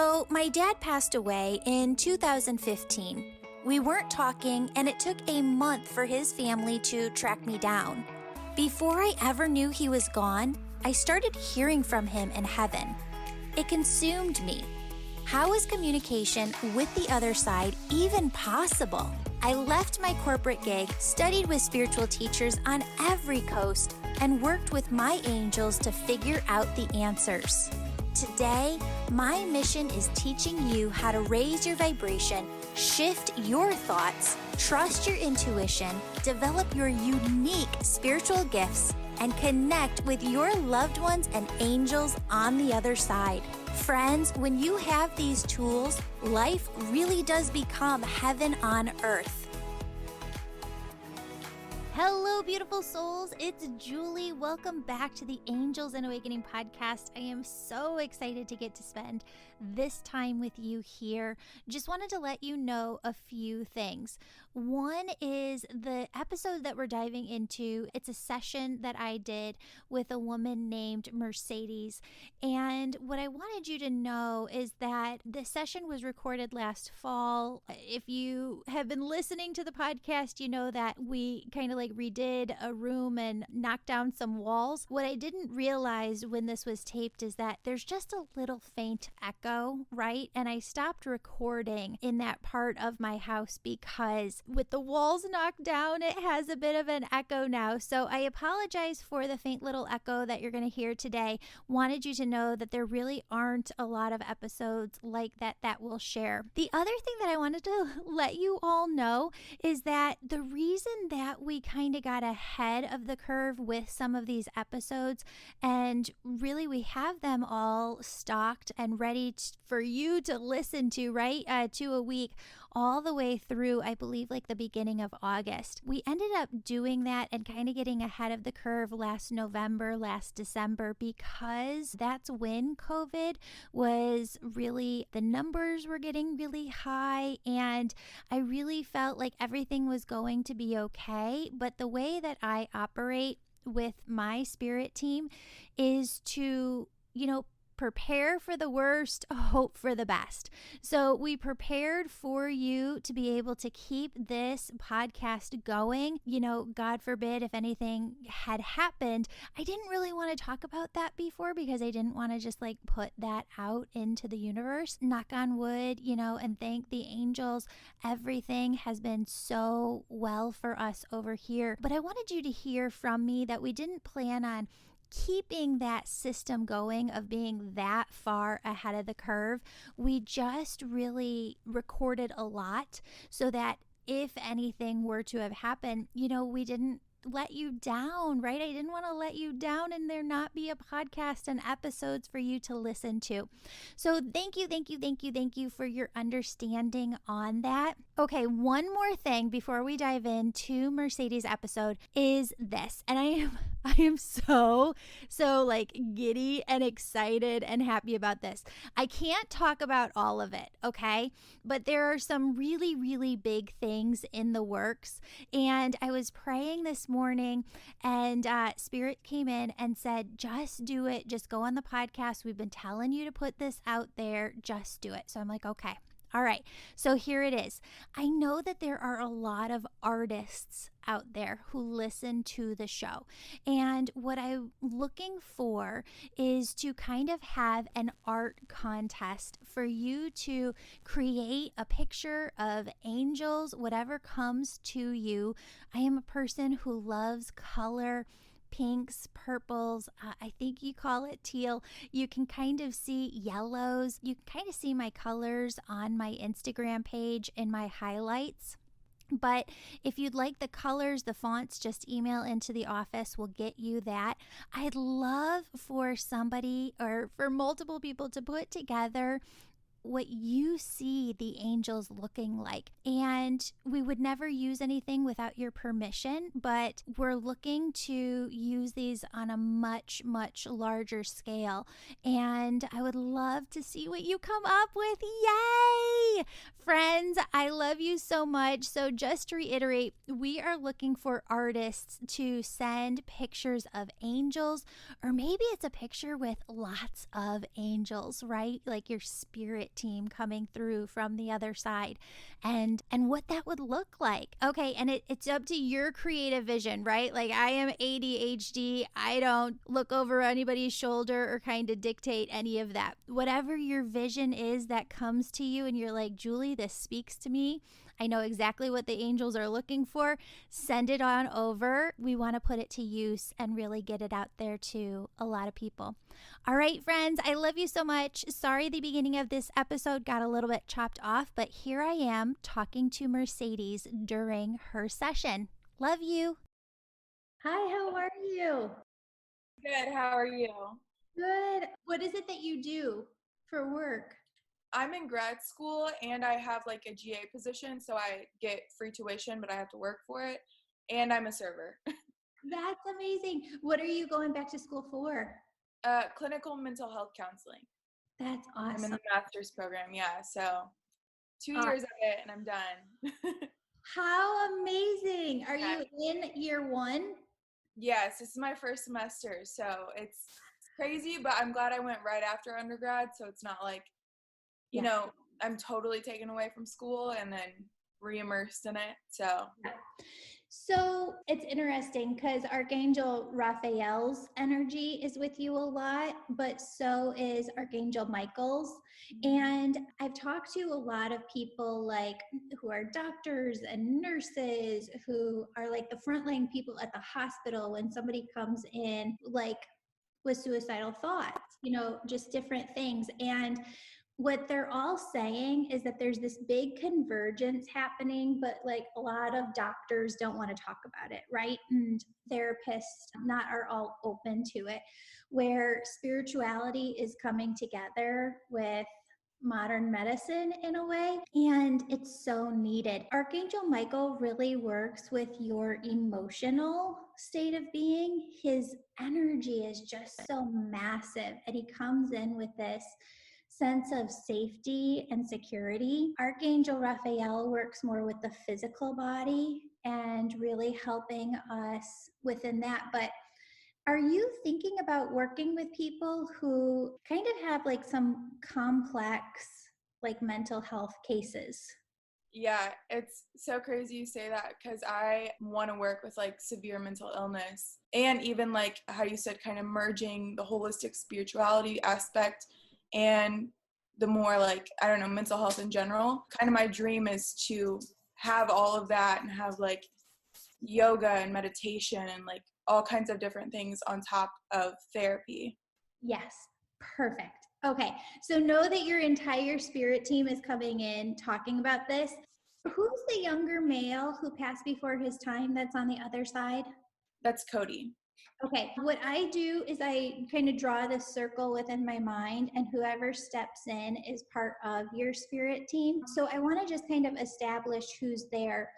So, my dad passed away in 2015. We weren't talking, and it took a month for his family to track me down. Before I ever knew he was gone, I started hearing from him in heaven. It consumed me. How is communication with the other side even possible? I left my corporate gig, studied with spiritual teachers on every coast, and worked with my angels to figure out the answers. Today, my mission is teaching you how to raise your vibration, shift your thoughts, trust your intuition, develop your unique spiritual gifts, and connect with your loved ones and angels on the other side. Friends, when you have these tools, life really does become heaven on earth. Hello, beautiful souls. It's Julie. Welcome back to the Angels and Awakening podcast. I am so excited to get to spend this time with you here. Just wanted to let you know a few things. One is the episode that we're diving into. It's a session that I did with a woman named Mercedes. And what I wanted you to know is that the session was recorded last fall. If you have been listening to the podcast, you know that we kind of redid a room and knocked down some walls. What I didn't realize when this was taped is that there's just a little faint echo, right? And I stopped recording in that part of my house because with the walls knocked down, it has a bit of an echo now. So I apologize for the faint little echo that you're going to hear today. Wanted you to know that there really aren't a lot of episodes like that we'll share. The other thing that I wanted to let you all know is that the reason that we kind of got ahead of the curve with some of these episodes, and really we have them all stocked and ready for you to listen to, right? 2 a week, all the way through, I believe, the beginning of August. We ended up doing that and kind of getting ahead of the curve last November, last December, because that's when COVID was really, the numbers were getting really high, and I really felt like everything was going to be okay. But the way that I operate with my spirit team is to, prepare for the worst, hope for the best. So we prepared for you to be able to keep this podcast going. God forbid if anything had happened. I didn't really want to talk about that before because I didn't want to just put that out into the universe. Knock on wood, and thank the angels. Everything has been so well for us over here. But I wanted you to hear from me that we didn't plan on keeping that system going of being that far ahead of the curve. We just really recorded a lot so that if anything were to have happened, we didn't let you down, right? I didn't want to let you down and there not be a podcast and episodes for you to listen to. So thank you for your understanding on that. Okay, one more thing before we dive into Mercedes' episode is this. And I am so giddy and excited and happy about this. I can't talk about all of it, okay? But there are some really, really big things in the works. And I was praying this morning and Spirit came in and said, just do it. Just go on the podcast. We've been telling you to put this out there. Just do it. So I'm like, okay. All right, so here it is. I know that there are a lot of artists out there who listen to the show. And what I'm looking for is to kind of have an art contest for you to create a picture of angels, whatever comes to you. I am a person who loves color. Pinks, purples, I think you call it teal. You can kind of see yellows. You can kind of see my colors on my Instagram page in my highlights. But if you'd like the colors, the fonts, just email into the office. We'll get you that. I'd love for somebody or for multiple people to put together what you see the angels looking like. And we would never use anything without your permission, but we're looking to use these on a much, much larger scale. And I would love to see what you come up with. Yay! Friends, I love you so much. So just to reiterate, we are looking for artists to send pictures of angels, or maybe it's a picture with lots of angels, right? Like your spirit spirit team coming through from the other side and what that would look like. Okay, and it's up to your creative vision, right? Like I am ADHD. I don't look over anybody's shoulder or kind of dictate any of that. Whatever your vision is that comes to you and you're like, Julie, this speaks to me. I know exactly what the angels are looking for. Send it on over. We want to put it to use and really get it out there to a lot of people. All right, friends, I love you so much. Sorry the beginning of this episode got a little bit chopped off, but here I am talking to Mercedes during her session. Love you. Hi, how are you? Good. How are you? Good. What is it that you do for work? I'm in grad school and I have like a GA position, so I get free tuition, but I have to work for it. And I'm a server. That's amazing. What are you going back to school for? Clinical mental health counseling. That's awesome. I'm in the master's program, yeah. So 2 years of it and I'm done. How amazing. Are you in year 1? Yes, this is my first semester, so it's crazy, but I'm glad I went right after undergrad, so it's not like, you know, I'm totally taken away from school and then re-immersed in it. So it's interesting because Archangel Raphael's energy is with you a lot, but so is Archangel Michael's. And I've talked to a lot of people like who are doctors and nurses who are like the frontline people at the hospital when somebody comes in like with suicidal thoughts, you know, just different things. And what they're all saying is that there's this big convergence happening, but like a lot of doctors don't want to talk about it, right? And therapists not are all open to it, where spirituality is coming together with modern medicine in a way, and it's so needed. Archangel Michael really works with your emotional state of being. His energy is just so massive, and he comes in with this sense of safety and security. Archangel Raphael works more with the physical body and really helping us within that. But are you thinking about working with people who kind of have like some complex, like mental health cases? Yeah, it's so crazy you say that because I want to work with like severe mental illness and even like how you said, kind of merging the holistic spirituality aspect and the more like, I don't know, mental health in general. Kind of my dream is to have all of that and have like yoga and meditation and like all kinds of different things on top of therapy. Yes, perfect. Okay, so know that your entire spirit team is coming in talking about this. Who's the younger male who passed before his time that's on the other side? That's Cody. Okay, what I do is I kind of draw this circle within my mind, and whoever steps in is part of your spirit team. So I want to just kind of establish who's there.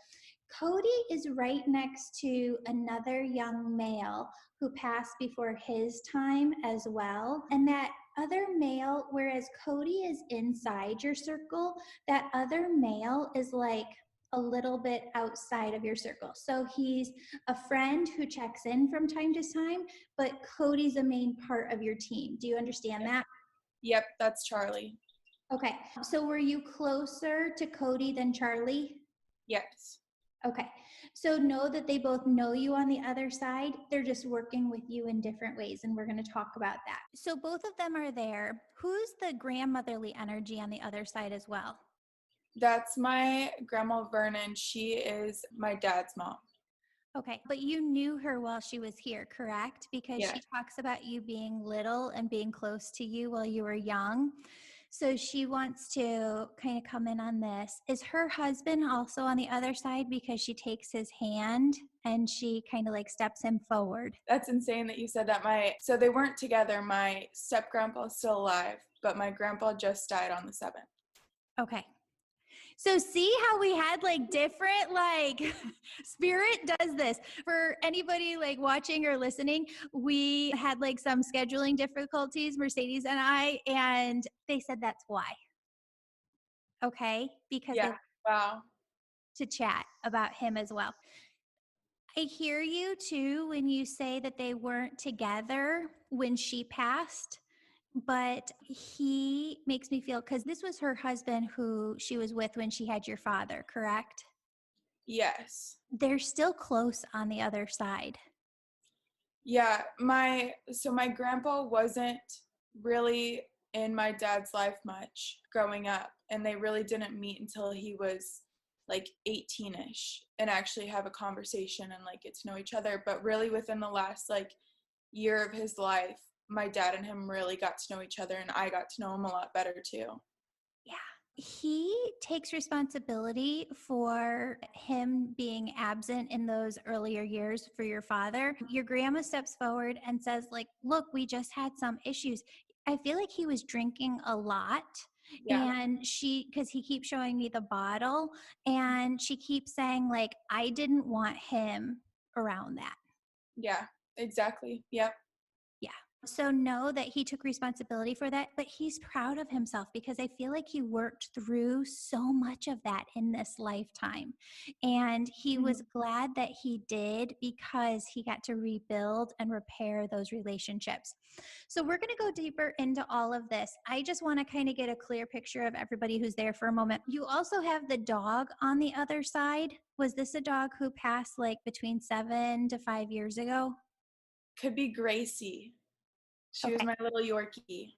Cody is right next to another young male who passed before his time as well. And that other male, whereas Cody is inside your circle, that other male is like a little bit outside of your circle. So he's a friend who checks in from time to time, but Cody's a main part of your team. Do you understand that? Yep, that's Charlie. Okay. So were you closer to Cody than Charlie? Yes. Okay. So know that they both know you on the other side. They're just working with you in different ways, and we're going to talk about that. So both of them are there. Who's the grandmotherly energy on the other side as well? That's my grandma Vernon. She is my dad's mom. Okay, but you knew her while she was here, correct? Because she talks about you being little and being close to you while you were young. So she wants to kind of come in on this. Is her husband also on the other side because she takes his hand and she kind of like steps him forward? That's insane that you said that. So they weren't together. My step grandpa is still alive, but my grandpa just died on the 7th. Okay. So see how we had like different, like spirit does this. For anybody like watching or listening, we had like some scheduling difficulties, Mercedes and I, and they said that's why. Okay. Because they wow. To chat about him as well. I hear you too when you say that they weren't together when she passed, but he makes me feel, because this was her husband who she was with when she had your father, correct? Yes. They're still close on the other side. Yeah, my grandpa wasn't really in my dad's life much growing up, and they really didn't meet until he was like 18ish and actually have a conversation and like get to know each other. But really within the last like year of his life, my dad and him really got to know each other, and I got to know him a lot better too. Yeah. He takes responsibility for him being absent in those earlier years for your father. Your grandma steps forward and says, like, look, we just had some issues. I feel like he was drinking a lot. Yeah. And because he keeps showing me the bottle, and she keeps saying, like, I didn't want him around that. Yeah, exactly. Yep. Yeah. So know that he took responsibility for that, but he's proud of himself because I feel like he worked through so much of that in this lifetime. And he was Mhm. glad that he did because he got to rebuild and repair those relationships. So we're going to go deeper into all of this. I just want to kind of get a clear picture of everybody who's there for a moment. You also have the dog on the other side. Was this a dog who passed like between 7 to 5 years ago? Could be Gracie. She was Okay. my little Yorkie.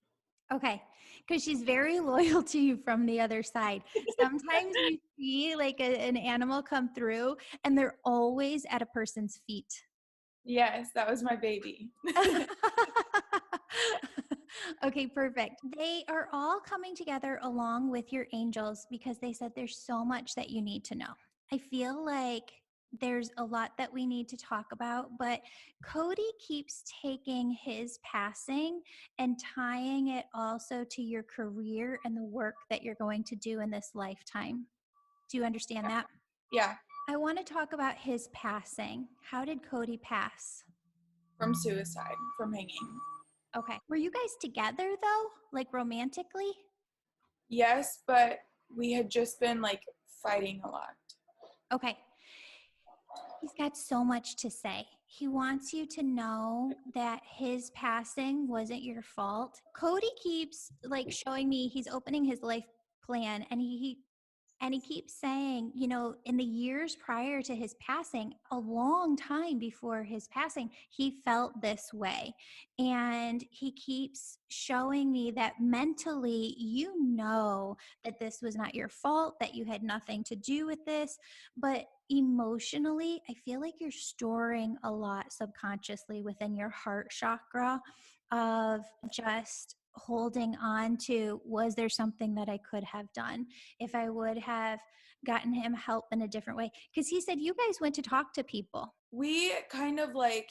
Okay, because she's very loyal to you from the other side. Sometimes you see like an animal come through and they're always at a person's feet. Yes, that was my baby. Okay, perfect. They are all coming together along with your angels because they said there's so much that you need to know. I feel like there's a lot that we need to talk about, but Cody keeps taking his passing and tying it also to your career and the work that you're going to do in this lifetime. Do you understand that? Yeah, I want to talk about his passing. How did Cody pass? from suicide, from hanging. Okay. Were you guys together though? Like romantically? Yes, but we had just been like fighting a lot. Okay. He's got so much to say. He wants you to know that his passing wasn't your fault. Cody keeps like showing me he's opening his life plan, and he keeps saying, you know, in the years prior to his passing, a long time before his passing, he felt this way. And he keeps showing me that mentally, you know that this was not your fault, that you had nothing to do with this. But emotionally, I feel like you're storing a lot subconsciously within your heart chakra of just holding on to, was there something that I could have done? If I would have gotten him help in a different way. Because he said you guys went to talk to people. We kind of like,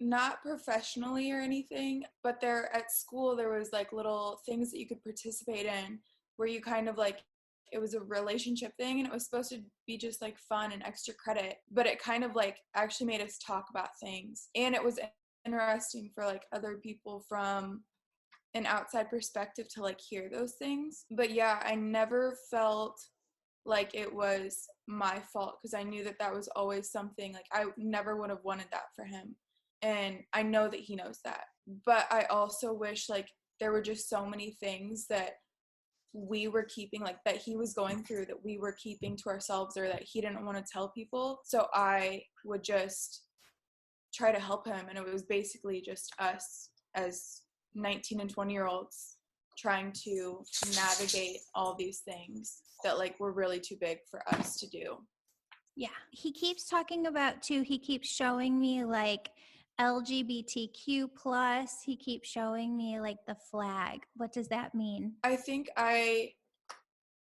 not professionally or anything, but there at school there was like little things that you could participate in where you kind of like, it was a relationship thing and it was supposed to be just like fun and extra credit, but it kind of like actually made us talk about things, and it was interesting for like other people from an outside perspective to like hear those things. But yeah, I never felt like it was my fault because I knew that that was always something like I never would have wanted that for him. And I know that he knows that. But I also wish like there were just so many things that we were keeping, like that he was going through, that we were keeping to ourselves or that he didn't want to tell people. So I would just try to help him. And it was basically just us as 19 and 20-year-olds trying to navigate all these things that like were really too big for us to do. Yeah. He keeps talking about too, he keeps showing me like LGBTQ plus. He keeps showing me like the flag. What does that mean? I think I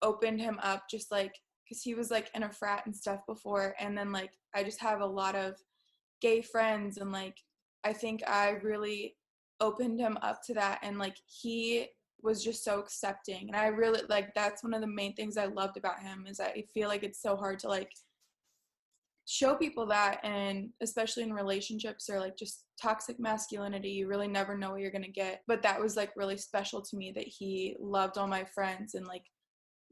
opened him up just like because he was like in a frat and stuff before, and then like I just have a lot of gay friends, and like I think I really opened him up to that, and like he was just so accepting, and I really like that's one of the main things I loved about him is I feel like it's so hard to like show people that, and especially in relationships or like just toxic masculinity, you really never know what you're going to get. But that was like really special to me that he loved all my friends and like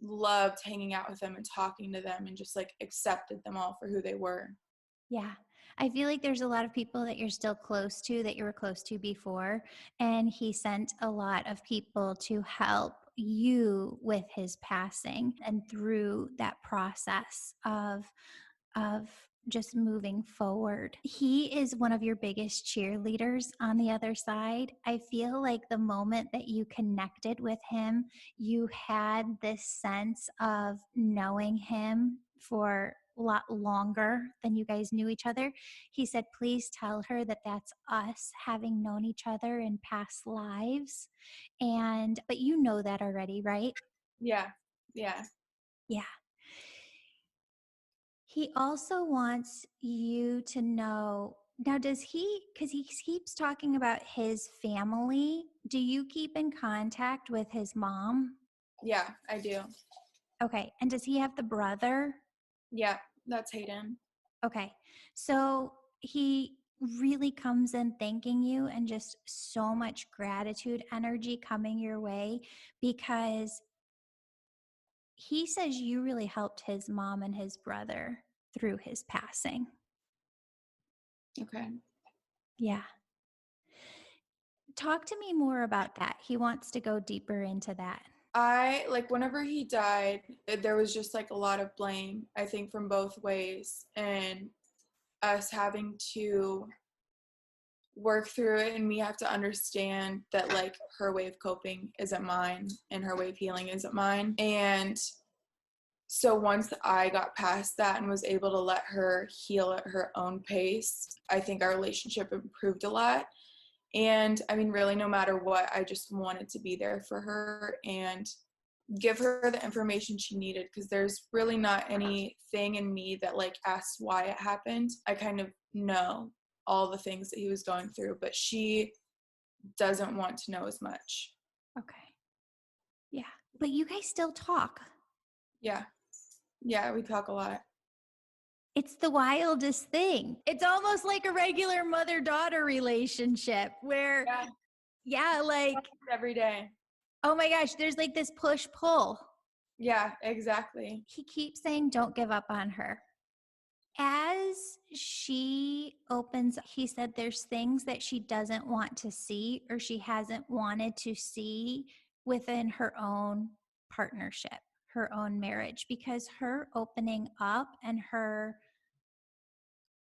loved hanging out with them and talking to them and just like accepted them all for who they were. Yeah. I feel like there's a lot of people that you're still close to that you were close to before. And he sent a lot of people to help you with his passing and through that process of just moving forward. He is one of your biggest cheerleaders on the other side. I feel like the moment that you connected with him, you had this sense of knowing him for a lot longer than you guys knew each other. He said, please tell her that that's us having known each other in past lives. But you know that already, right? Yeah. Yeah. Yeah. He also wants you to know now, does he, because he keeps talking about his family, do you keep in contact with his mom? Yeah, I do. Okay. And does he have the brother? Yeah, that's Hayden. Okay. So he really comes in thanking you and just so much gratitude energy coming your way because he says you really helped his mom and his brother through his passing. Okay. Yeah. Talk to me more about that. He wants to go deeper into that. I like whenever he died, there was just like a lot of blame, I think, from both ways, and us having to work through it, and me have to understand that like her way of coping isn't mine and her way of healing isn't mine. And so once I got past that and was able to let her heal at her own pace, I think our relationship improved a lot. And I mean, really, no matter what, I just wanted to be there for her and give her the information she needed, because there's really not anything in me that like asks why it happened. I kind of know all the things that he was going through, but she doesn't want to know as much. Okay. Yeah. But you guys still talk. Yeah. Yeah, we talk a lot. It's the wildest thing. It's almost like a regular mother daughter relationship where, Yeah, yeah, like, every day. oh my gosh, there's like this push pull. Yeah, exactly. He keeps saying, don't give up on her. As she opens, he said there's things that she doesn't want to see or she hasn't wanted to see within her own partnership, her own marriage, because her opening up and her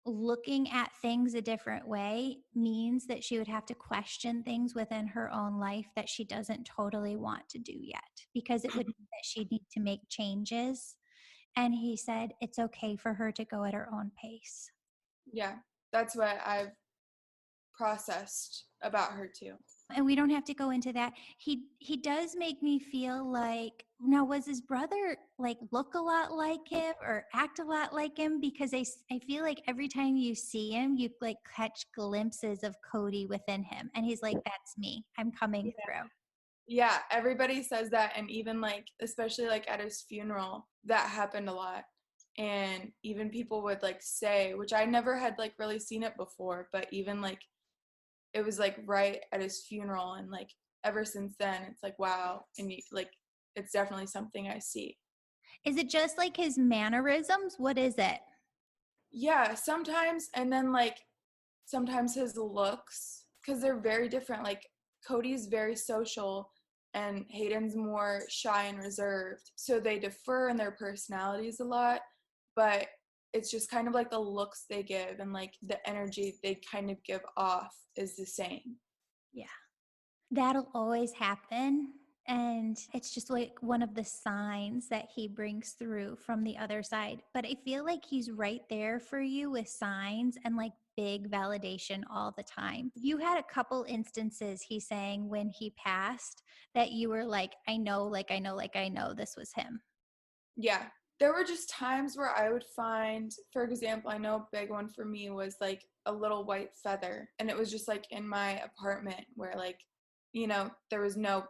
looking at things a different way means that she would have to question things within her own life that she doesn't totally want to do yet, because it would mean that she'd need to make changes. And he said it's okay for her to go at her own pace. Yeah, that's what I've processed about her too. And we don't have to go into that. He does make me feel like, now was his brother like look a lot like him or act a lot like him? Because I feel like every time you see him, you like catch glimpses of Cody within him. And he's like, that's me. I'm coming through. Yeah, everybody says that, and even like especially like at his funeral, that happened a lot. And even people would like say, which I never had like really seen it before, but even like it was like right at his funeral, and like ever since then it's like wow, and like it's definitely something I see. Is it just like his mannerisms? What is it? Yeah, sometimes, and then like sometimes his looks, because they're very different. Like Cody's very social and Hayden's more shy and reserved, so they differ in their personalities a lot, but it's just kind of like the looks they give and like the energy they kind of give off is the same. Yeah. That'll always happen. And it's just like one of the signs that he brings through from the other side. But I feel like he's right there for you with signs and like big validation all the time. You had a couple instances, he's saying, when he passed that you were like, I know, like, I know, like, I know this was him. Yeah, there were just times where I would find, for example, I know a big one for me was like a little white feather, and it was just like in my apartment where like, there was no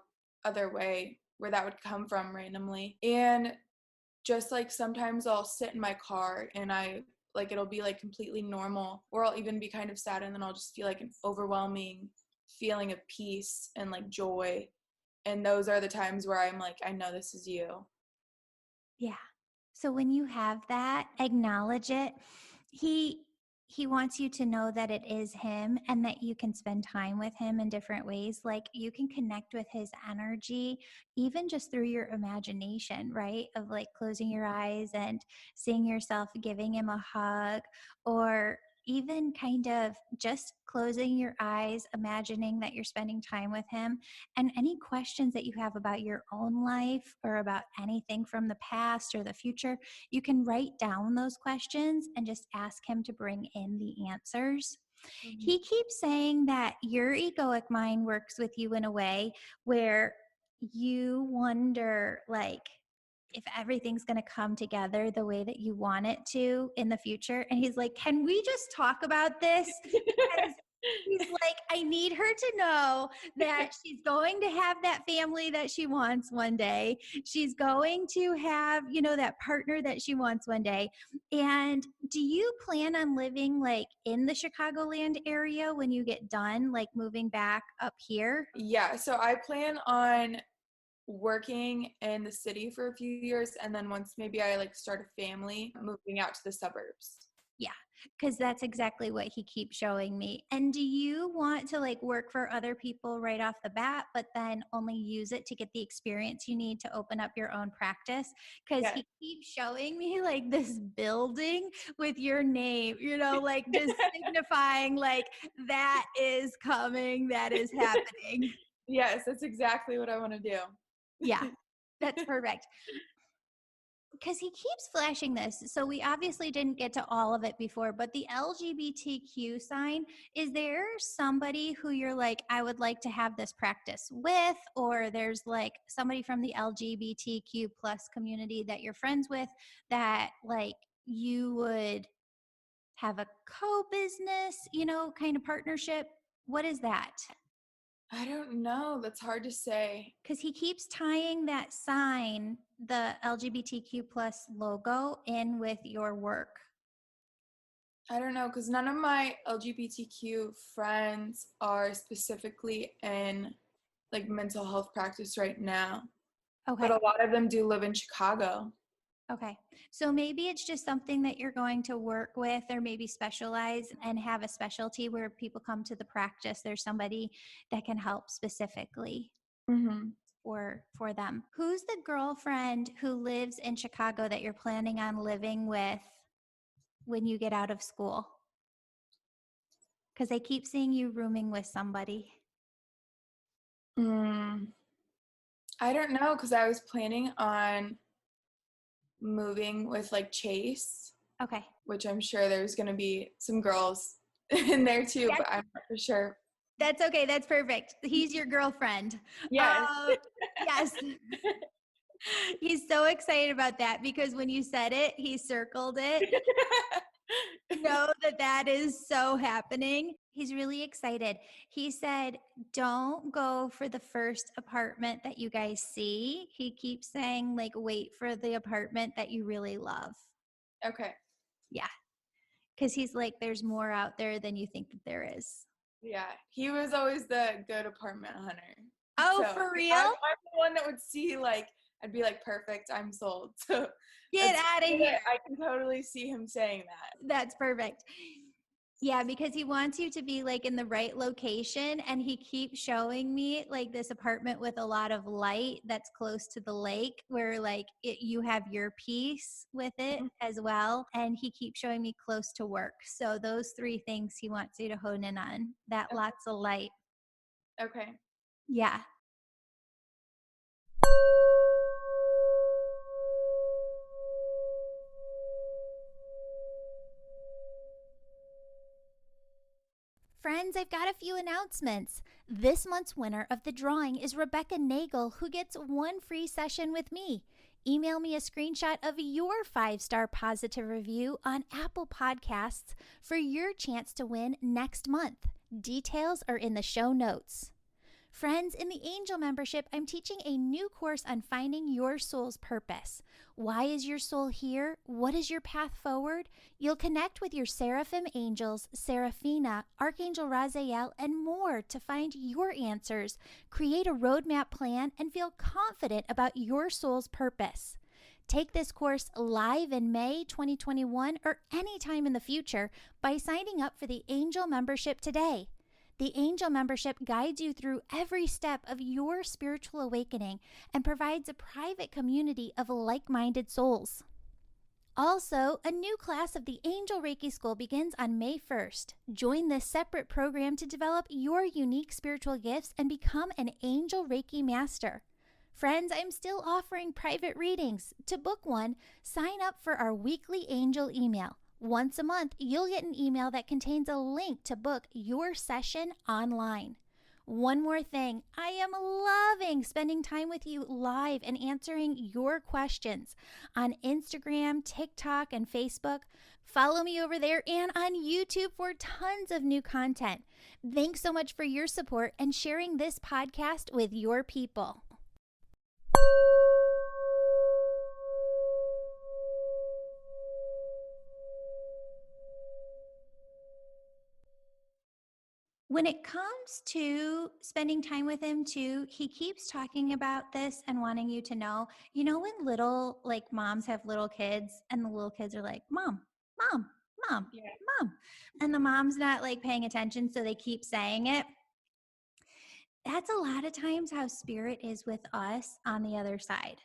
other way where that would come from randomly. And just like sometimes I'll sit in my car and I like it'll be like completely normal, or I'll even be kind of sad, and then I'll just feel like an overwhelming feeling of peace and like joy. And those are the times where I'm like, I know this is you. Yeah. So when you have that, acknowledge it. He he wants you to know that it is him and that you can spend time with him in different ways. Like you can connect with his energy, even just through your imagination, right? Of like closing your eyes and seeing yourself giving him a hug, or even kind of just closing your eyes, imagining that you're spending time with him. And any questions that you have about your own life or about anything from the past or the future, you can write down those questions and just ask him to bring in the answers. Mhm. He keeps saying that your egoic mind works with you in a way where you wonder, like, if everything's going to come together the way that you want it to in the future. And he's like, can we just talk about this? Because he's like, I need her to know that she's going to have that family that she wants one day. She's going to have, that partner that she wants one day. And do you plan on living like in the Chicagoland area when you get done, like moving back up here? Yeah, so I plan on working in the city for a few years, and then once maybe I like start a family, moving out to the suburbs. Yeah, because that's exactly what he keeps showing me. And do you want to like work for other people right off the bat, but then only use it to get the experience you need to open up your own practice? Because Yes. he keeps showing me like this building with your name, like just signifying like that is coming, that is happening. Yes, that's exactly what I want to do. Yeah, that's perfect. Because he keeps flashing this. So we obviously didn't get to all of it before, but the LGBTQ sign, is there somebody who you're like, I would like to have this practice with, or there's like somebody from the LGBTQ plus community that you're friends with that like you would have a co-business, kind of partnership? What is that? I don't know. That's hard to say. Because he keeps tying that sign, the LGBTQ plus logo, in with your work. I don't know, because none of my LGBTQ friends are specifically in like mental health practice right now, but Okay. a lot of them do live in Chicago. Okay. So maybe it's just something that you're going to work with, or maybe specialize and have a specialty where people come to the practice. There's somebody that can help specifically Mm-hmm. for them. Who's the girlfriend who lives in Chicago that you're planning on living with when you get out of school? Because I keep seeing you rooming with somebody. I don't know, because I was planning on moving with like Chase, Okay. which I'm sure there's going to be some girls in there too, Yes. but I'm not for sure. That's okay. That's perfect. He's your girlfriend. Yes. Yes. He's so excited about that because when you said it, he circled it. Know that that is so happening. He's really excited. He said, don't go for the first apartment that you guys see. He keeps saying, like, wait for the apartment that you really love. Okay. Yeah. Because he's like, there's more out there than you think that there is. Yeah. He was always the good apartment hunter. Oh, So for real? I'm the one that would see, like, I'd be like, perfect, I'm sold. So Get out of here. I can totally see him saying that. That's perfect. Yeah, because he wants you to be like in the right location, and he keeps showing me like this apartment with a lot of light that's close to the lake where like you have your peace with it as well, and he keeps showing me close to work. So those three things he wants you to hone in on. That Okay. lots of light. Okay. Yeah. Friends, I've got a few announcements. This month's winner of the drawing is Rebecca Nagel, who gets one free session with me. Email me a screenshot of your 5-star positive review on Apple Podcasts for your chance to win next month. Details are in the show notes. Friends, in the Angel membership, I'm teaching a new course on finding your soul's purpose. Why is your soul here? What is your path forward? You'll connect with your seraphim angels, Seraphina, Archangel Raphael, and more to find your answers, create a roadmap plan, and feel confident about your soul's purpose. Take this course live in May 2021 or anytime in the future by signing up for the Angel membership today. The Angel membership guides you through every step of your spiritual awakening and provides a private community of like-minded souls. Also, a new class of the Angel Reiki School begins on May 1st. Join this separate program to develop your unique spiritual gifts and become an Angel Reiki Master. Friends, I'm still offering private readings. To book one, sign up for our weekly Angel email. Once a month, you'll get an email that contains a link to book your session online. One more thing, I am loving spending time with you live and answering your questions on Instagram, TikTok, and Facebook. Follow me over there and on YouTube for tons of new content. Thanks so much for your support and sharing this podcast with your people. When it comes to spending time with him too, he keeps talking about this and wanting you to know, when little moms have little kids and the little kids are like, mom, mom, mom, Yeah. mom. And the mom's not paying attention. So they keep saying it. That's a lot of times how spirit is with us on the other side.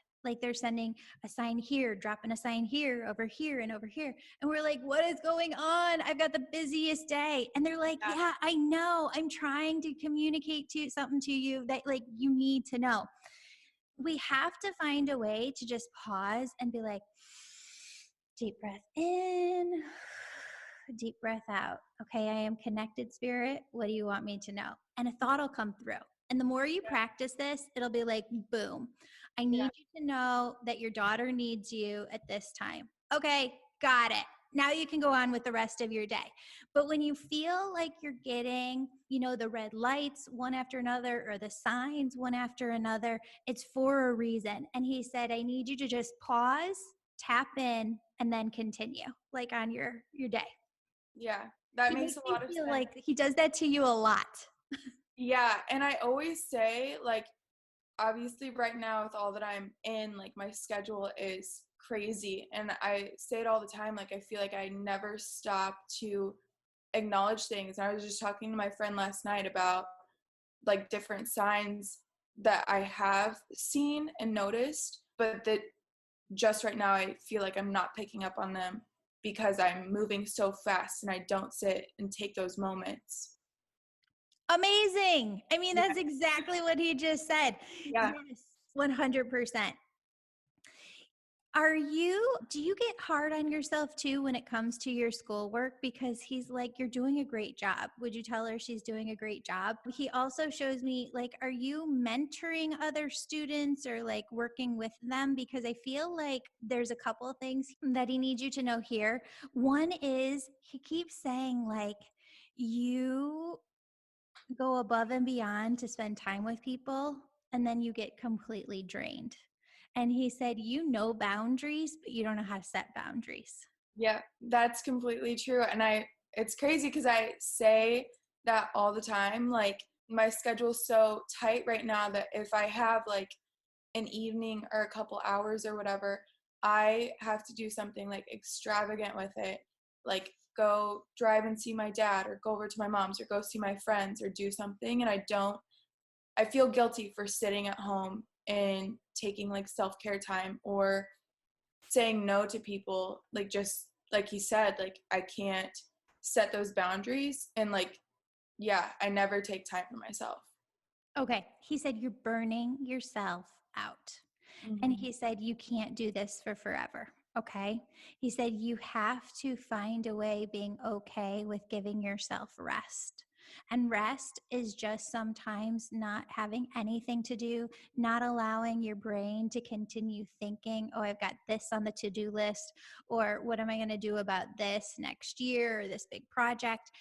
They're sending a sign here, dropping a sign here, over here, and over here. And we're like, what is going on? I've got the busiest day. And they're like, yeah, I know. I'm trying to communicate something to you that you need to know. We have to find a way to just pause and be like, deep breath in, deep breath out. Okay, I am connected, spirit. What do you want me to know? And a thought will come through. And the more you practice this, it'll be like, boom. I need you to know that your daughter needs you at this time. Okay, got it. Now you can go on with the rest of your day. But when you feel like you're getting, the red lights one after another or the signs one after another, it's for a reason. And he said, I need you to just pause, tap in, and then continue on your day. Yeah, that makes a lot of sense. Like he does that to you a lot. Yeah, and I always say, obviously right now with all that I'm in, my schedule is crazy. And I say it all the time, I feel like I never stop to acknowledge things. And I was just talking to my friend last night about different signs that I have seen and noticed, but that just right now I feel like I'm not picking up on them because I'm moving so fast and I don't sit and take those moments. Amazing. I mean, that's exactly what he just said. Yeah. Yes, 100%. Do you get hard on yourself too when it comes to your schoolwork? Because he's like, you're doing a great job. Would you tell her she's doing a great job? He also shows me, are you mentoring other students or working with them? Because I feel like there's a couple of things that he needs you to know here. One is he keeps saying you go above and beyond to spend time with people, and then you get completely drained. And he said, boundaries, but you don't know how to set boundaries. Yeah, that's completely true. And it's crazy because I say that all the time. My schedule's so tight right now that if I have an evening or a couple hours or whatever, I have to do something extravagant with it. Go drive and see my dad or go over to my mom's or go see my friends or do something. And I feel guilty for sitting at home and taking self-care time or saying no to people, just like he said, I can't set those boundaries. And I never take time for myself. Okay. He said, you're burning yourself out. Mm-hmm. And he said, you can't do this for forever. Okay. He said, you have to find a way being okay with giving yourself rest. And rest is just sometimes not having anything to do, not allowing your brain to continue thinking, oh, I've got this on the to-do list, or what am I going to do about this next year or this big project?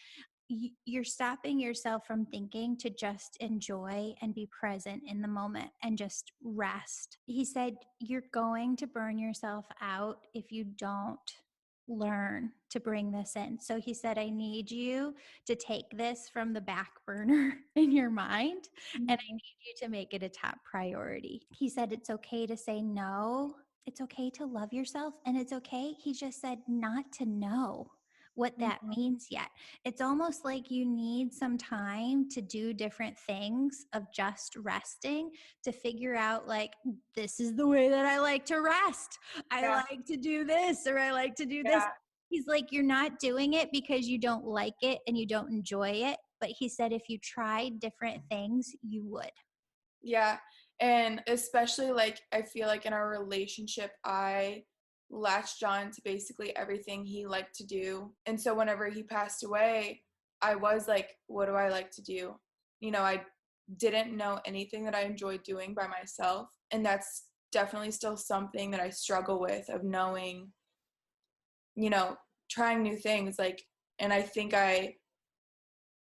You're stopping yourself from thinking to just enjoy and be present in the moment and just rest. He said, you're going to burn yourself out if you don't learn to bring this in. So he said, I need you to take this from the back burner in your mind, and I need you to make it a top priority. He said, it's okay to say no It's okay to love yourself, and it's okay, he just said, not to know what Mm. that means yet. It's almost like you need some time to do different things of just resting to figure out, like, this is the way that I like to rest. I Yeah, like to do this, or I like to do this. yeah, He's like, you're not doing it because you don't like it and you don't enjoy it. But he said, if you tried different things, you would. yeah. And especially like I feel like in our relationship, I latched on to basically everything he liked to do. And so whenever he passed away, I was like, what do I like to do? I didn't know anything that I enjoyed doing by myself. And that's definitely still something that I struggle with, of knowing, you know, trying new things. Like, and I think I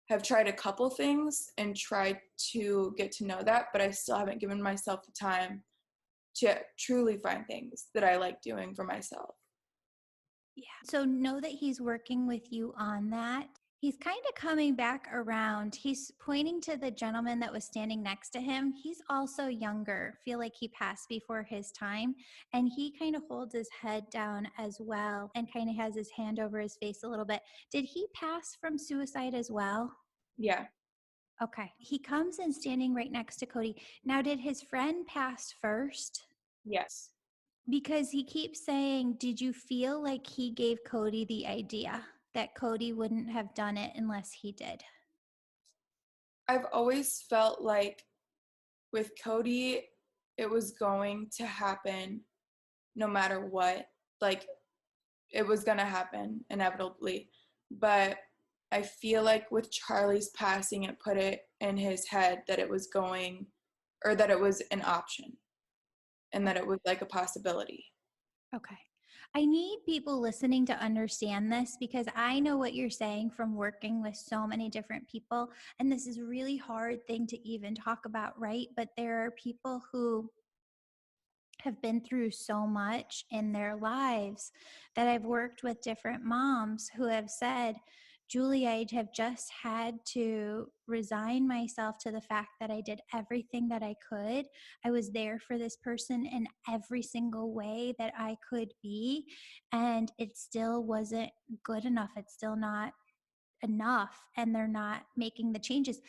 have tried a couple things and tried to get to know that, but I still haven't given myself the time to truly find things that I like doing for myself. Yeah. So know that he's working with you on that. He's kind of coming back around. He's pointing to the gentleman that was standing next to him. He's also younger. Feel like he passed before his time. And he kind of holds his head down as well and kind of has his hand over his face a little bit. Did he pass from suicide as well? Yeah. Okay. He comes and standing right next to Cody. Now, did his friend pass first? Yes. Because he keeps saying, did you feel like he gave Cody the idea that Cody wouldn't have done it unless he did? I've always felt like with Cody, it was going to happen no matter what. Like, it was going to happen inevitably. But I feel like with Charlie's passing, it put it in his head that it was going, or that it was an option, and that it was like a possibility. Okay. I need people listening to understand this because I know what you're saying from working with so many different people. And this is a really hard thing to even talk about, right? But there are people who have been through so much in their lives that I've worked with different moms who have said, Julie, I have just had to resign myself to the fact that I did everything that I could. I was there for this person in every single way that I could be, and it still wasn't good enough. It's still not enough, and they're not making the changes.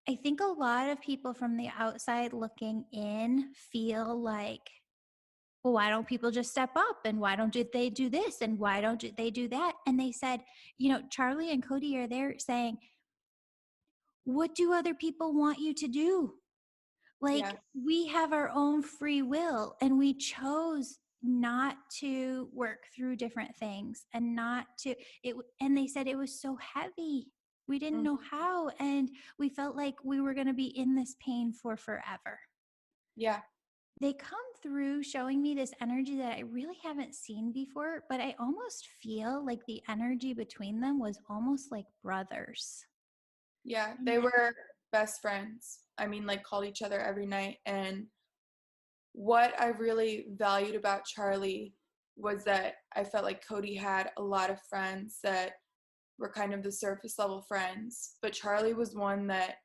I think a lot of people from the outside looking in feel like, well, why don't people just step up, and why don't they do this, and why don't they do that? And they said, Charlie and Cody are there saying, what do other people want you to do? Like, Yeah. we have our own free will, and we chose not to work through different things and not to it. And they said it was so heavy. We didn't Mm. know how, and we felt like we were going to be in this pain for forever. Yeah. They come through showing me this energy that I really haven't seen before, but I almost feel like the energy between them was almost like brothers. Yeah. They And were best friends. I mean, like, called each other every night. And what I really valued about Charlie was that I felt like Cody had a lot of friends that were kind of the surface level friends, but Charlie was one that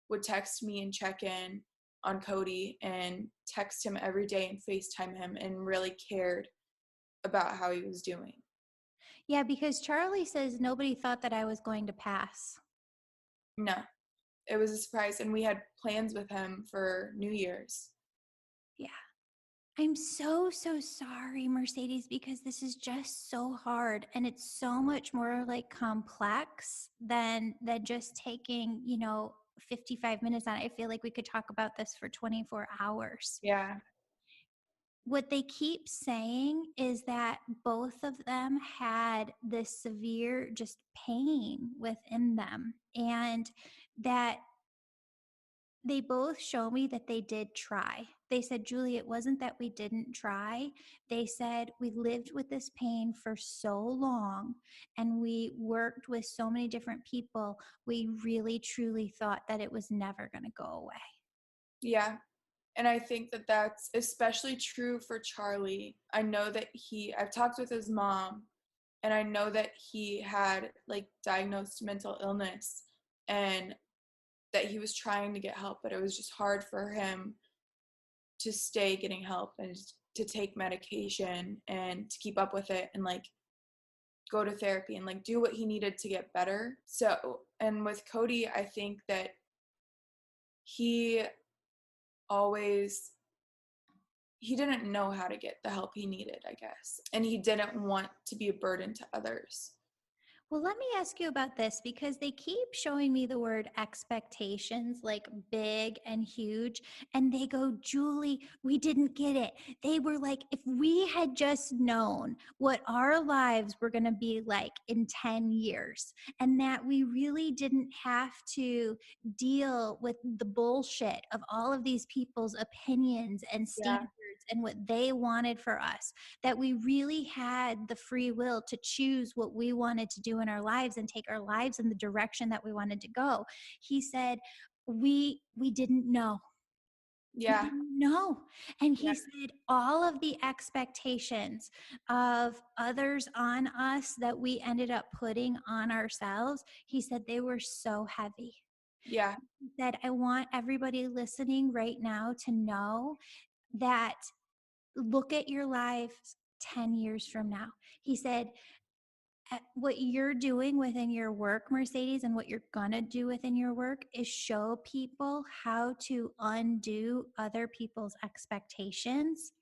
would text me and check in on Cody and text him every day and FaceTime him and really cared about how he was doing. yeah, because Charlie says nobody thought that I was going to pass. No, it was a surprise, and we had plans with him for New Year's. Yeah. I'm so, so sorry, Mercedes, because this is just so hard, and it's so much more like complex than just taking, 55 minutes on it. I feel like we could talk about this for 24 hours. Yeah. What they keep saying is that both of them had this severe just pain within them, and that they both show me that they did try. They said, Julie, it wasn't that we didn't try. They said, we lived with this pain for so long and we worked with so many different people. We really, truly thought that it was never going to go away. Yeah. And I think that that's especially true for Charlie. I know that I've talked with his mom, and I know that he had like diagnosed mental illness, and that he was trying to get help, but it was just hard for him to stay getting help, and it just to take medication and to keep up with it and like go to therapy and like do what he needed to get better. So, and with Cody, I think that he always he didn't know how to get the help he needed, I guess. And he didn't want to be a burden to others. Well, let me ask you about this because they keep showing me the word expectations like big and huge. And they go, Julie, we didn't get it. They were like, if we had just known what our lives were going to be like in 10 years, and that we really didn't have to deal with the bullshit of all of these people's opinions and Yeah. standards and what they wanted for us, that we really had the free will to choose what we wanted to do in our lives and take our lives in the direction that we wanted to go. He said, we didn't know. We Yeah. didn't know. And Yeah. he said all of the expectations of others on us that we ended up putting on ourselves, he said they were so heavy. Yeah. He said, I want everybody listening right now to know that look at your lives 10 years from now. He said, what you're doing within your work, Mercedes, and what you're going to do within your work is show people how to undo other people's expectations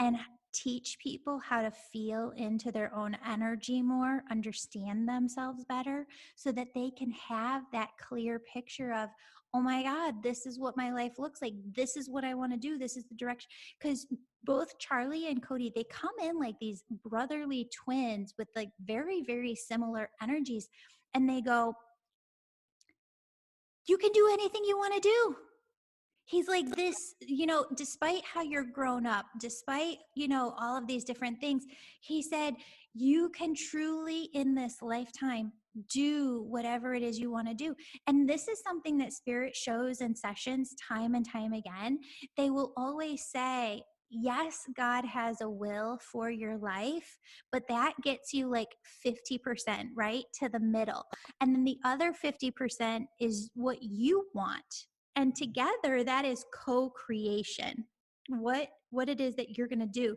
and teach people how to feel into their own energy more, understand themselves better, so that they can have that clear picture of, oh my God, this is what my life looks like. This is what I want to do. This is the direction. Because both Charlie and Cody, they come in like these brotherly twins with like very, very similar energies. And they go, you can do anything you want to do. He's like this, despite how you're grown up, despite, all of these different things, he said, you can truly in this lifetime do whatever it is you want to do. And this is something that Spirit shows in sessions time and time again. They will always say, yes, God has a will for your life, but that gets you like 50%, right? To the middle. And then the other 50% is what you want. And together that is co-creation, what it is that you're going to do.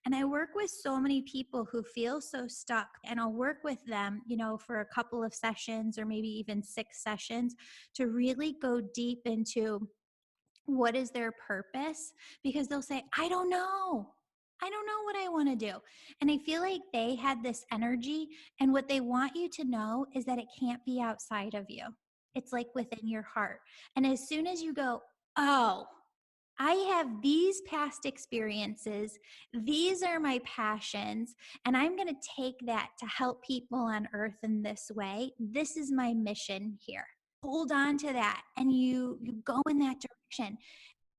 And I work with so many people who feel so stuck, and I'll work with them, for a couple of sessions or maybe even 6 sessions to really go deep into what is their purpose, because they'll say, I don't know what I want to do. And I feel like they had this energy, and what they want you to know is that it can't be outside of you. It's like within your heart. And as soon as you go, oh, I have these past experiences, these are my passions, and I'm going to take that to help people on earth in this way. This is my mission here. Hold on to that, and you go in that direction.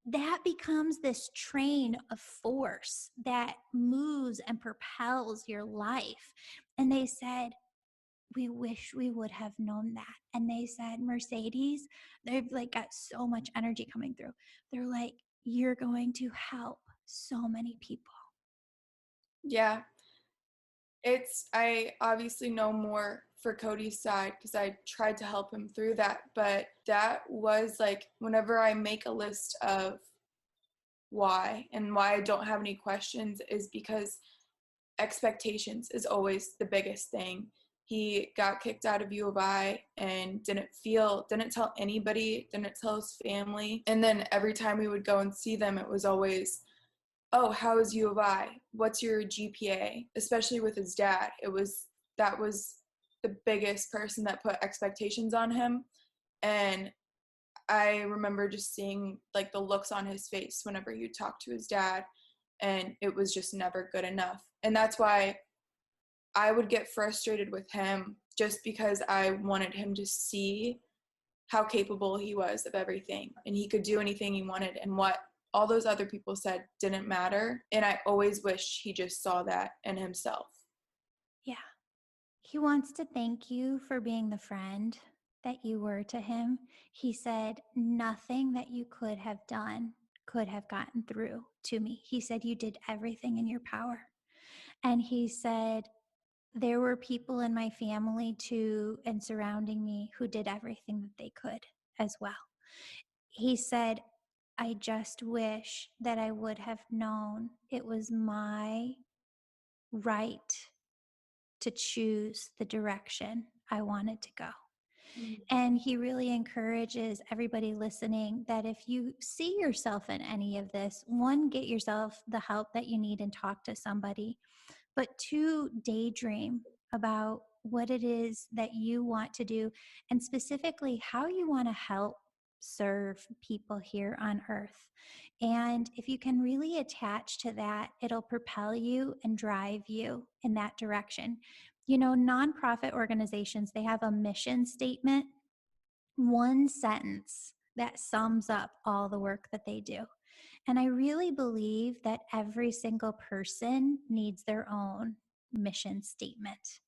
That becomes this train of force that moves and propels your life. And they said, we wish we would have known that. And they said, Mercedes, they've like got so much energy coming through. They're like, you're going to help so many people. Yeah. I obviously know more for Cody's side because I tried to help him through that. But that was like, whenever I make a list of why and why I don't have any questions, is because expectations is always the biggest thing. He got kicked out of U of I and didn't tell anybody, didn't tell his family. And then every time we would go and see them, it was always, oh, how is U of I? What's your GPA? Especially with his dad. That was the biggest person that put expectations on him. And I remember just seeing like the looks on his face whenever he would talk to his dad, and it was just never good enough. And that's why I would get frustrated with him, just because I wanted him to see how capable he was of everything, and he could do anything he wanted, and what all those other people said didn't matter. And I always wish he just saw that in himself. Yeah. He wants to thank you for being the friend that you were to him. He said, nothing that you could have done could have gotten through to me. He said, you did everything in your power. And he said, there were people in my family too and surrounding me who did everything that they could as well. He said, I just wish that I would have known it was my right to choose the direction I wanted to go. Mm. And he really encourages everybody listening that if you see yourself in any of this, one, get yourself the help that you need and talk to somebody, but two, daydream about what it is that you want to do and specifically how you want to help serve people here on earth. And if you can really attach to that, it'll propel you and drive you in that direction. You know, nonprofit organizations, they have a mission statement, one sentence that sums up all the work that they do. And I really believe that every single person needs their own mission statement.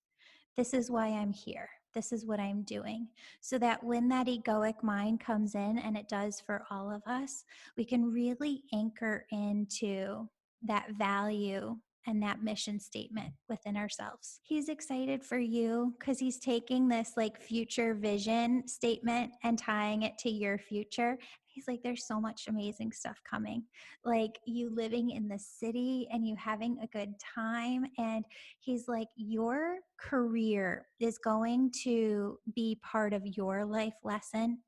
This is why I'm here. This is what I'm doing. So that when that egoic mind comes in, and it does for all of us, we can really anchor into that value and that mission statement within ourselves. He's excited for you because he's taking this like future vision statement and tying it to your future. He's like, there's so much amazing stuff coming. Like you living in the city and you having a good time. And he's like, your career is going to be part of your life lesson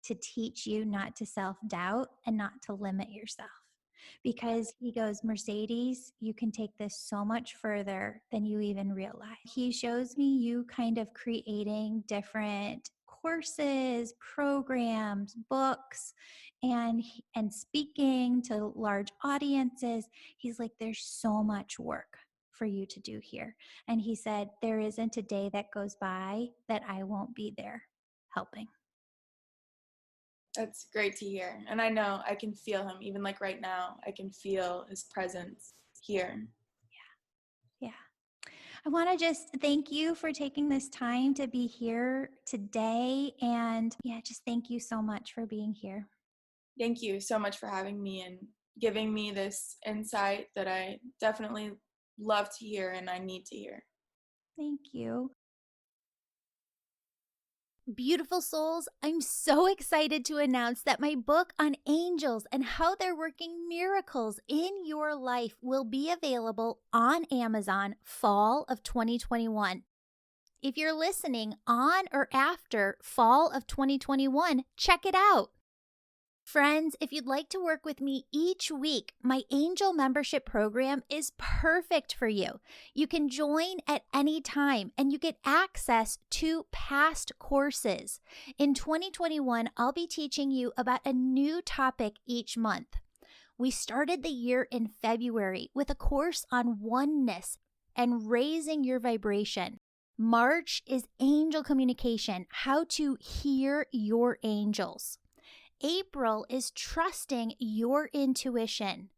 to teach you not to self-doubt and not to limit yourself. Because he goes, Mercedes, you can take this so much further than you even realize. He shows me you kind of creating different courses, programs, books, and speaking to large audiences. He's like, there's so much work for you to do here. And he said, there isn't a day that goes by that I won't be there helping. That's great to hear. And I know I can feel him, even like right now, I can feel his presence here. Yeah. I want to just thank you for taking this time to be here today. And yeah, just thank you so much for being here. Thank you so much for having me and giving me this insight that I definitely love to hear and I need to hear. Thank you. Beautiful souls, I'm so excited to announce that my book on angels and how they're working miracles in your life will be available on Amazon fall of 2021. If you're listening on or after fall of 2021, check it out. Friends, if you'd like to work with me each week, my angel membership program is perfect for you. You can join at any time and you get access to past courses. In 2021, I'll be teaching you about a new topic each month. We started the year in February with a course on oneness and raising your vibration. March is angel communication, how to hear your angels. April is trusting your intuition.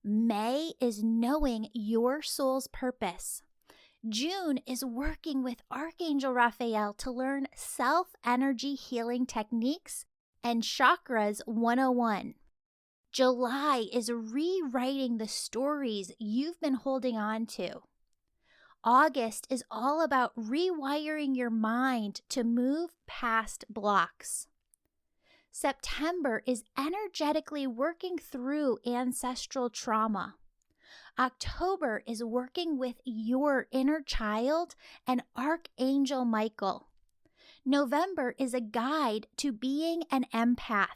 May is knowing your soul's purpose. June is working with Archangel Raphael to learn self-energy healing techniques and Chakras 101. July is rewriting the stories you've been holding on to. August is all about rewiring your mind to move past blocks. September is energetically working through ancestral trauma. October is working with your inner child and Archangel Michael. November is a guide to being an empath.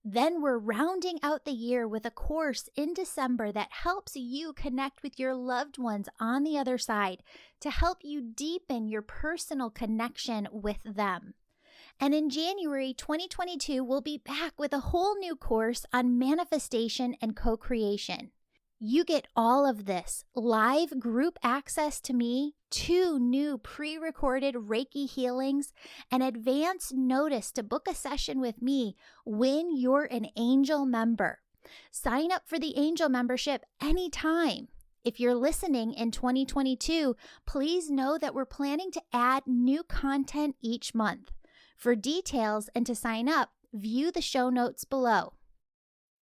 Then we're rounding out the year with a course in December that helps you connect with your loved ones on the other side to help you deepen your personal connection with them. And in January 2022, we'll be back with a whole new course on manifestation and co-creation. You get all of this, live group access to me, 2 new pre-recorded Reiki healings, and advance notice to book a session with me when you're an angel member. Sign up for the angel membership anytime. If you're listening in 2022, please know that we're planning to add new content each month. For details and to sign up, view the show notes below.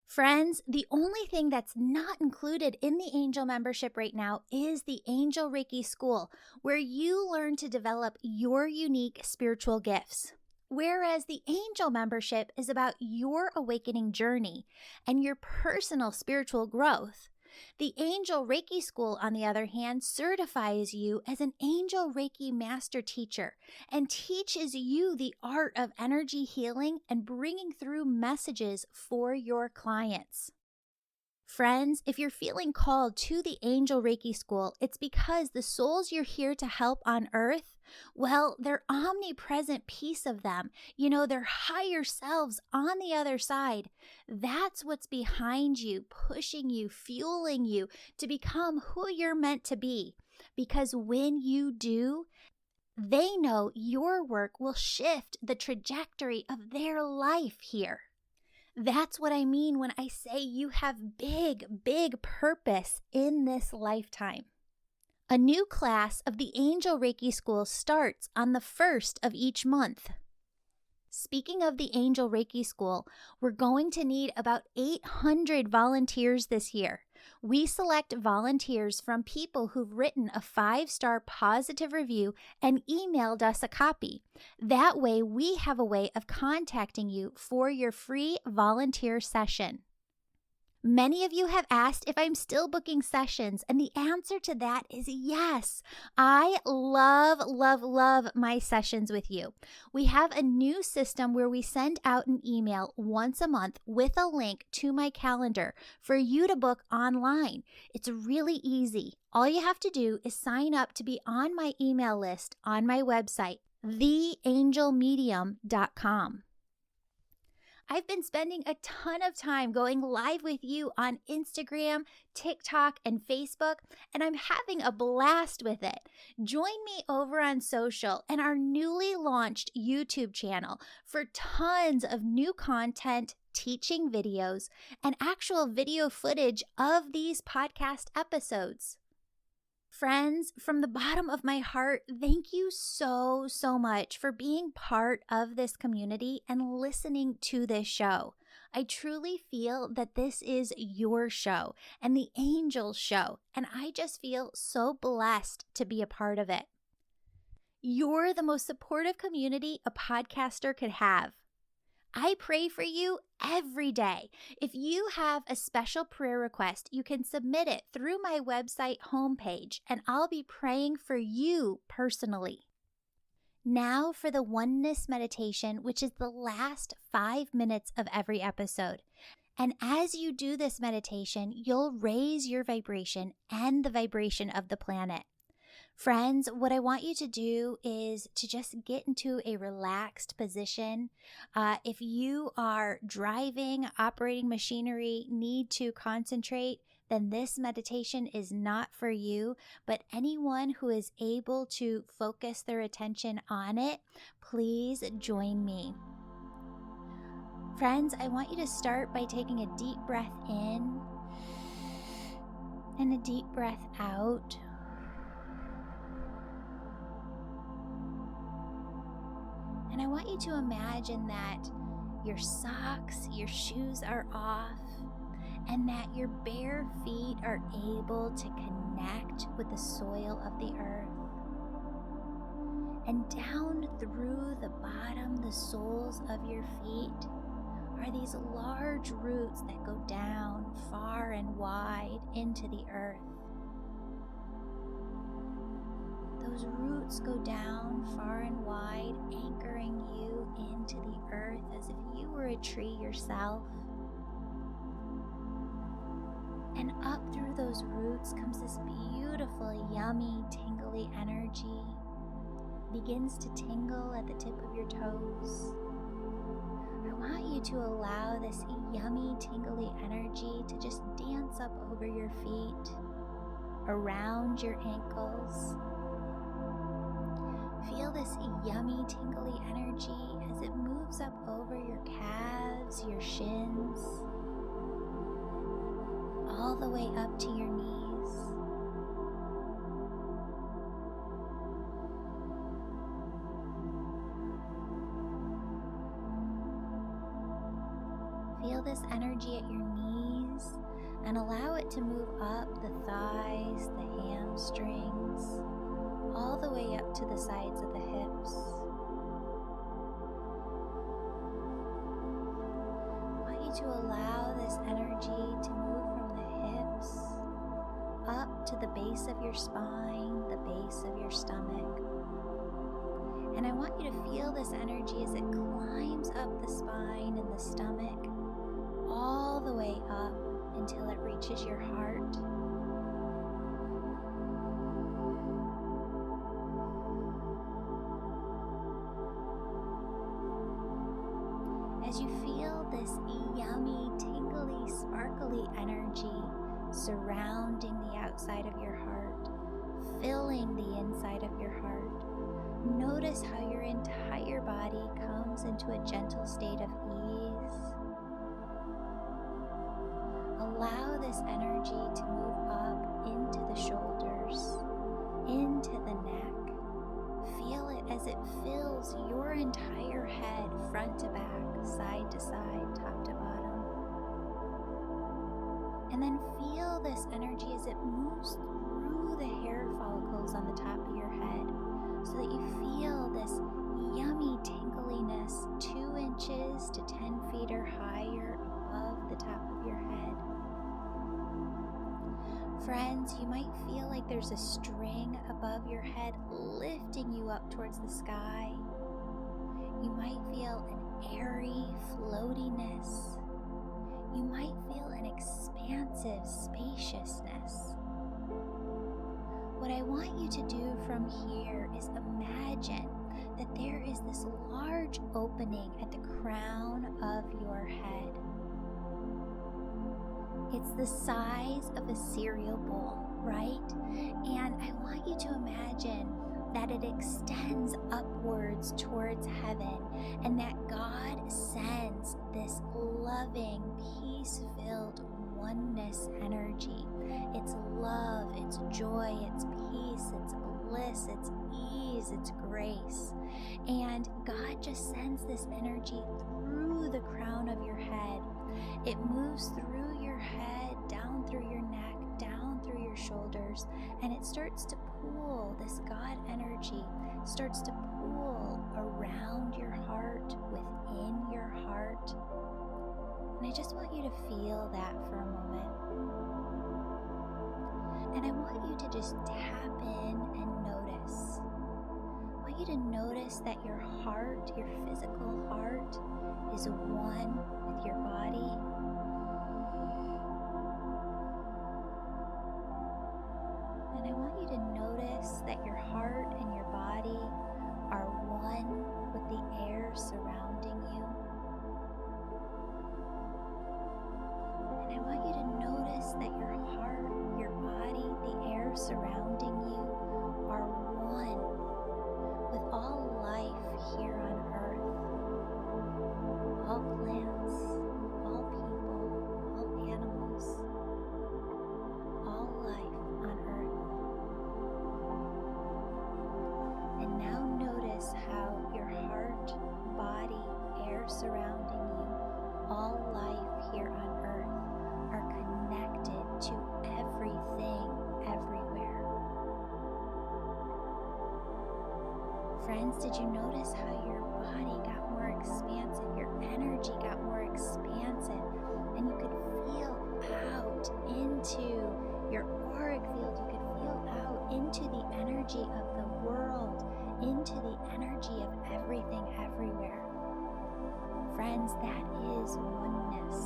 Friends, the only thing that's not included in the angel membership right now is the Angel Reiki School, where you learn to develop your unique spiritual gifts. Whereas the angel membership is about your awakening journey and your personal spiritual growth. The Angel Reiki School, on the other hand, certifies you as an Angel Reiki Master Teacher and teaches you the art of energy healing and bringing through messages for your clients. Friends, if you're feeling called to the Angel Reiki School, it's because the souls you're here to help on earth, well, their omnipresent piece of them, their higher selves on the other side, that's what's behind you, pushing you, fueling you to become who you're meant to be. Because when you do, they know your work will shift the trajectory of their life here. That's what I mean when I say you have big, big purpose in this lifetime. A new class of the Angel Reiki School starts on the 1st of each month. Speaking of the Angel Reiki School, we're going to need about 800 volunteers this year. We select volunteers from people who've written a 5-star positive review and emailed us a copy. That way, we have a way of contacting you for your free volunteer session. Many of you have asked if I'm still booking sessions, and the answer to that is yes. I love, love, love my sessions with you. We have a new system where we send out an email once a month with a link to my calendar for you to book online. It's really easy. All you have to do is sign up to be on my email list on my website, theangelmedium.com. I've been spending a ton of time going live with you on Instagram, TikTok, and Facebook, and I'm having a blast with it. Join me over on social and our newly launched YouTube channel for tons of new content, teaching videos, and actual video footage of these podcast episodes. Friends, from the bottom of my heart, thank you so, so much for being part of this community and listening to this show. I truly feel that this is your show and the Angels show, and I just feel so blessed to be a part of it. You're the most supportive community a podcaster could have. I pray for you every day. If you have a special prayer request, you can submit it through my website homepage, and I'll be praying for you personally. Now for the Oneness meditation, which is the last 5 minutes of every episode. And as you do this meditation, you'll raise your vibration and the vibration of the planet. Friends, what I want you to do is to just get into a relaxed position. If you are driving, operating machinery, need to concentrate, then this meditation is not for you. But anyone who is able to focus their attention on it, please join me. Friends, I want you to start by taking a deep breath in and a deep breath out. And I want you to imagine that your socks, your shoes are off, and that your bare feet are able to connect with the soil of the earth. And down through the bottom, the soles of your feet, are these large roots that go down far and wide into the earth. Those roots go down far and wide, anchoring you into the earth as if you were a tree yourself. And up through those roots comes this beautiful, yummy, tingly energy. Begins to tingle at the tip of your toes. I want you to allow this yummy, tingly energy to just dance up over your feet, around your ankles. Feel this yummy, tingly energy as it moves up over your calves, your shins, all the way up to your knees. Feel this energy at your knees and allow it to move up the thighs, the hamstrings, all the way up to the sides of the hips. to allow this energy to move from the hips up to the base of your spine, the base of your stomach. And I want you to feel this energy as it climbs up the spine and the stomach, all the way up until it reaches your heart. As you feel this yummy, tingly, sparkly energy surrounding the outside of your heart, filling the inside of your heart, notice how your entire body comes into a gentle state of ease. Allow this energy to move up into the shoulders, into the neck. Feel it as it fills your entire head, front to back, side to side, top to bottom. And then feel this energy as it moves through the hair follicles on the top of your head, so that you feel this yummy tingliness 2 inches to 10 feet or higher above the top of your head. Friends, you might feel like there's a string above your head lifting you up towards the sky. You might feel an airy floatiness. You might feel an expansive spaciousness. What I want you to do from here is imagine that there is this large opening at the crown of your head. It's the size of a cereal bowl, right? And I want you to imagine that it extends upwards towards heaven, and that God sends this loving, peace-filled oneness energy. It's love, it's joy, it's peace, it's bliss, it's ease, it's grace. And God just sends this energy through the crown of your head. It moves through your head, down through your neck, down through your shoulders, and it starts to pool. This God energy starts to pool around your heart, within your heart. And I just want you to feel that for a moment. And I want you to just tap in and notice. I want you to notice that your heart, your physical heart, is one with your body. And I want you to notice that your heart and your body are one with the air surrounding you. And I want you to notice that your heart, your body, the air surrounding you are one with all life here on earth. All plants, all people, all animals, all life on earth. And now notice how your heart, body, air surrounding you, all life here on earth are connected to everything, everywhere. Friends, did you notice how your body got more expansive, your energy got more expansive, and you could feel out into your auric field, you could feel out into the energy of the world, into the energy of everything, everywhere. Friends, that is oneness,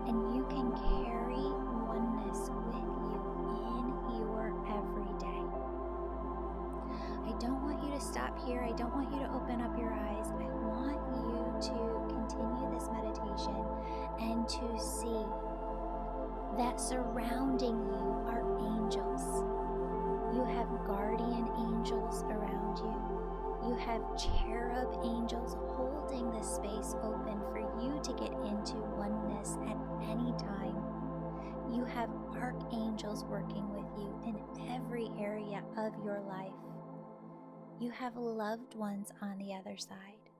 and you can carry oneness with you in your everyday. I don't want you to stop here. I don't want you to open up your eyes. I want you to continue this meditation and to see that surrounding you are angels. You have guardian angels around you. You have cherub angels holding this space open for you to get into oneness at any time. You have archangels working with you in every area of your life. You have loved ones on the other side.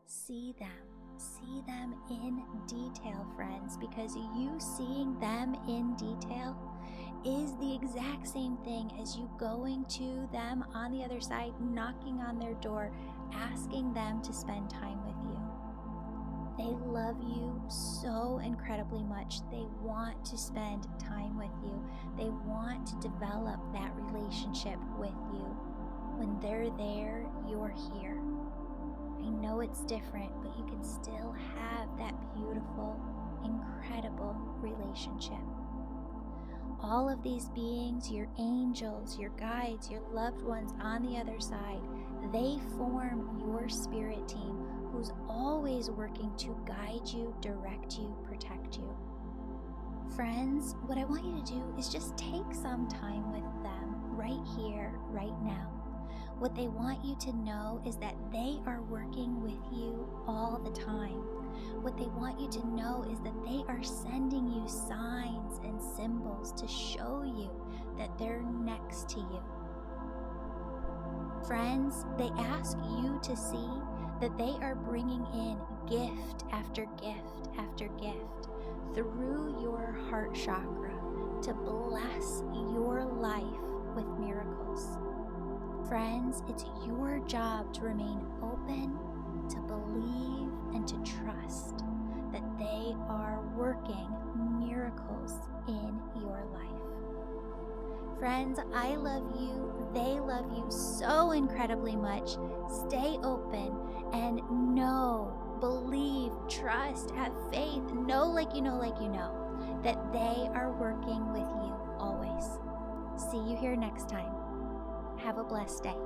See them in detail, friends, because you seeing them in detail is the exact same thing as you going to them on the other side, knocking on their door, asking them to spend time with you. They love you so incredibly much. They want to spend time with you. They want to develop that relationship with you. When they're there, you're here. I know it's different, but you can still have that beautiful, incredible relationship. All of these beings, your angels, your guides, your loved ones on the other side, they form your spirit team who's always working to guide you, direct you, protect you. Friends, what I want you to do is just take some time with them right here, right now. What they want you to know is that they are working with you all the time. What they want you to know is that they are sending you signs and symbols to show you that they're next to you. Friends, they ask you to see that they are bringing in gift after gift after gift through your heart chakra to bless your life with miracles. Friends, it's your job to remain open, to believe, and to trust that they are working miracles in your life. Friends, I love you. They love you so incredibly much. Stay open and know, believe, trust, have faith, know like you know that they are working with you always. See you here next time. Have a blessed day.